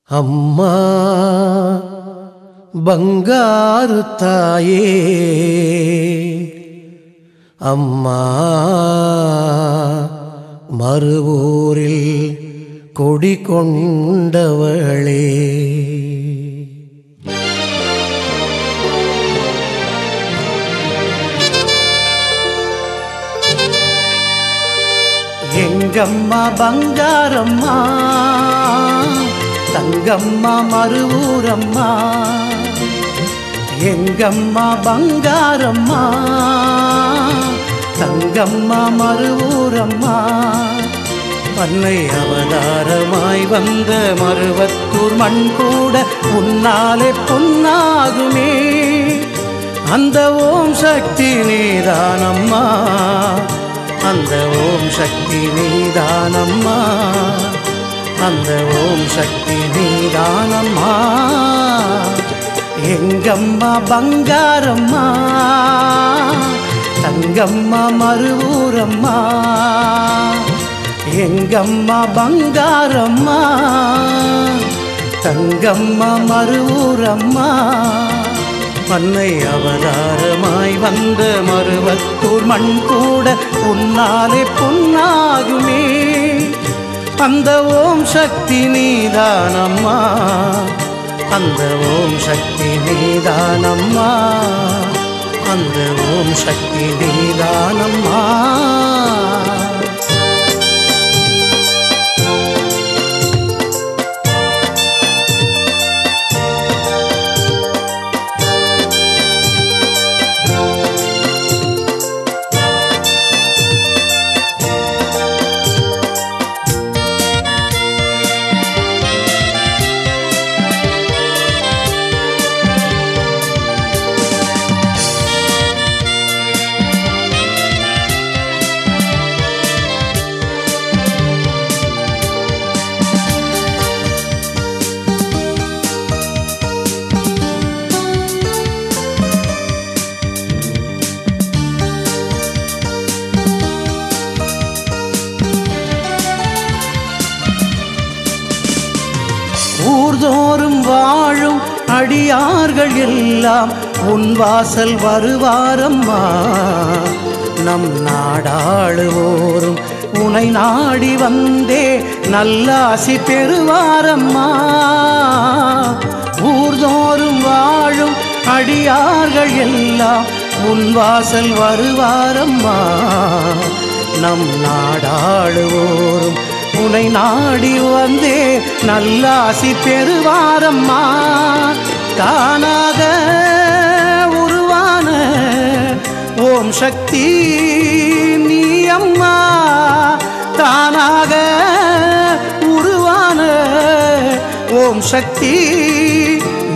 அம்மா பங்காரு தாயே, அம்மா மறுவூரில் கொடி கொண்டவளே, எங்கம்மா பங்காரம்மா, தங்கம்மா மறுவூரம்மா, எங்கம்மா பங்காரம்மா, தங்கம்மா மறுவூரம்மா, அன்னை அவதாரமாய் வந்த மருவத்தூர் மண் கூட உன்னாலே பொன்னாகுமே. அந்த ஓம் சக்தி நீதானம்மா, அந்த ஓம் சக்தி நீதானம்மா, அந்த ஓம் சக்தி நீதானம்மா. எங்கம்மா பங்காரம்மா, தங்கம்மா மறுவூரம்மா, எங்கம்மா பங்காரம்மா, தங்கம்மா மறுவூரம்மா, அன்னை அவதாரமாய் வந்த மருவத்தூர் மண் கூட உன்னாலே பொன்னாகுமே. அந்த ஓம் சக்தி நீதானம்மா, அந்த ஓம் சக்தி நீதானம்மா, அந்த ஓம் சக்தி நீதானம்மா. ஊர்தோறும் வாழும் அடியார்கள் எல்லாம் உன் வாசல் வருவாரம்மா. நம் நாடாளுவோரும் உனை நாடி வந்தே நல்லாசி பெறுவாரம்மா. ஊர்தோறும் வாழும் அடியார்கள் எல்லாம் உன் வாசல் வருவாரம்மா. நம் நாடாளுவோரும் உனை நாடி வந்தே நல்லாசி பெறுவாரம்மா. தானாக உருவான ஓம் சக்தி நீ அம்மா, தானாக உருவான ஓம் சக்தி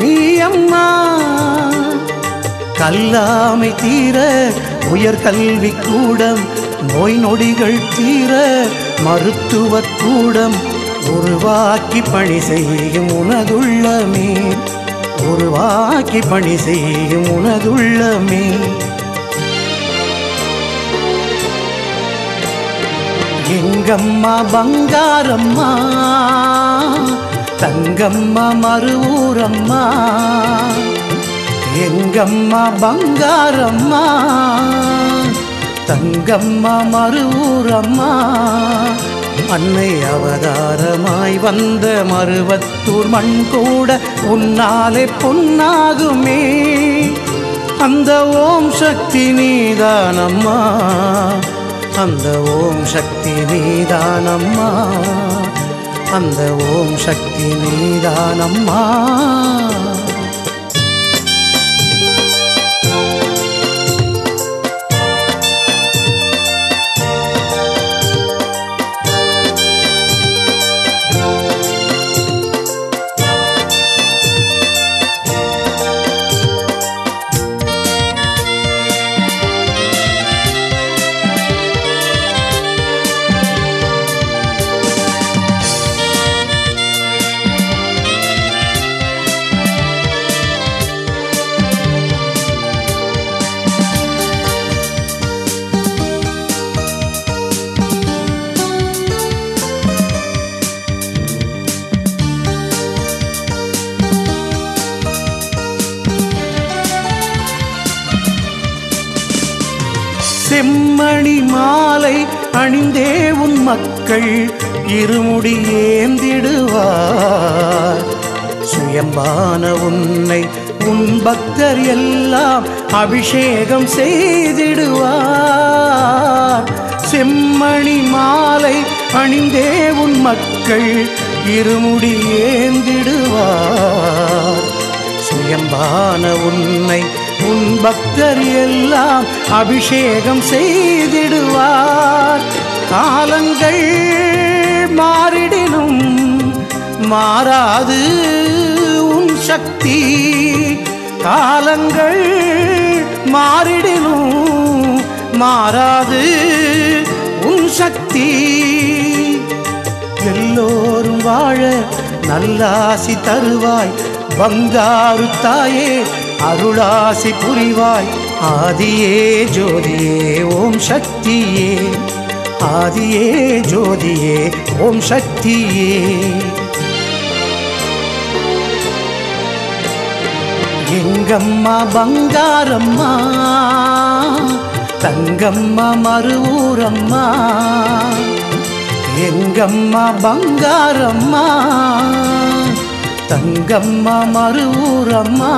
நீ அம்மா. கல்லாமை தீர உயர் கல்வி கூடம், நோய் நொடிகள் தீர மருத்துவக் கூடம் உருவாக்கி பணி செய்யும் உனதுள்ளமே, உருவாக்கி பணி செய்யும் உனதுள்ளமே. எங்கம்மா பங்காரம்மா, தங்கம்மா மறுவூரம்மா, எங்கம்மா பங்காரம்மா, தங்கம்மா மறுவூரம்மா, அன்னை அவதாரமாய் வந்த மருவத்தூர் மண் கூட உன்னாலே பொன்னாகுமே. அந்த ஓம் சக்தி நீதானம்மா, அந்த ஓம் சக்தி நீதானம்மா, அந்த ஓம் சக்தி நீதானம்மா. செம்மணி மாலை அணிந்தே உன் மக்கள் இருமுடி ஏந்திடுவார். சுயம்பான உன்னை உன் பக்தர் எல்லாம் அபிஷேகம் செய்திடுவார். செம்மணி மாலை அணிந்தே உன் மக்கள் இருமுடி ஏந்திடுவார். சுயம்பான உன்னை உன் பக்தர் எல்லாம் அபிஷேகம் செய்திடுவார். காலங்கள் மாறிடினும் மாறாது உன் சக்தி. காலங்கள் மாறிடினும் மாறாது உன் சக்தி. எல்லோரும் வாழ நல்லாசி தருவாய் பங்காரு தாயே, அருளாசி புரிவாய். ஆதியே ஜோதியே ஓம் சக்தியே, ஆதியே ஜோதியே ஓம் சக்தியே. எங்கம்மா பங்காரம்மா, தங்கம்மா மருவூரம்மா. எங்கம்மா பங்காரம்மா, தங்கம்மா மருவூரம்மா.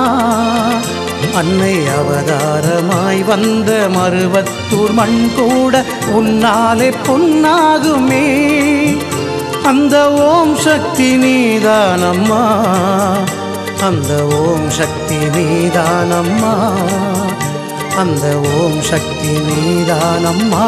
அன்னை அவதாரமாய் வந்த மருவத்தூர் மண் கூட உன்னாலே பொன்னாகுமே. அந்த ஓம் சக்தி நீதானம்மா, அந்த ஓம் சக்தி நீதானம்மா, அந்த ஓம் சக்தி நீதானம்மா.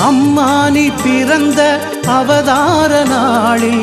அம்மா நீ பிறந்த அவதார நாளில்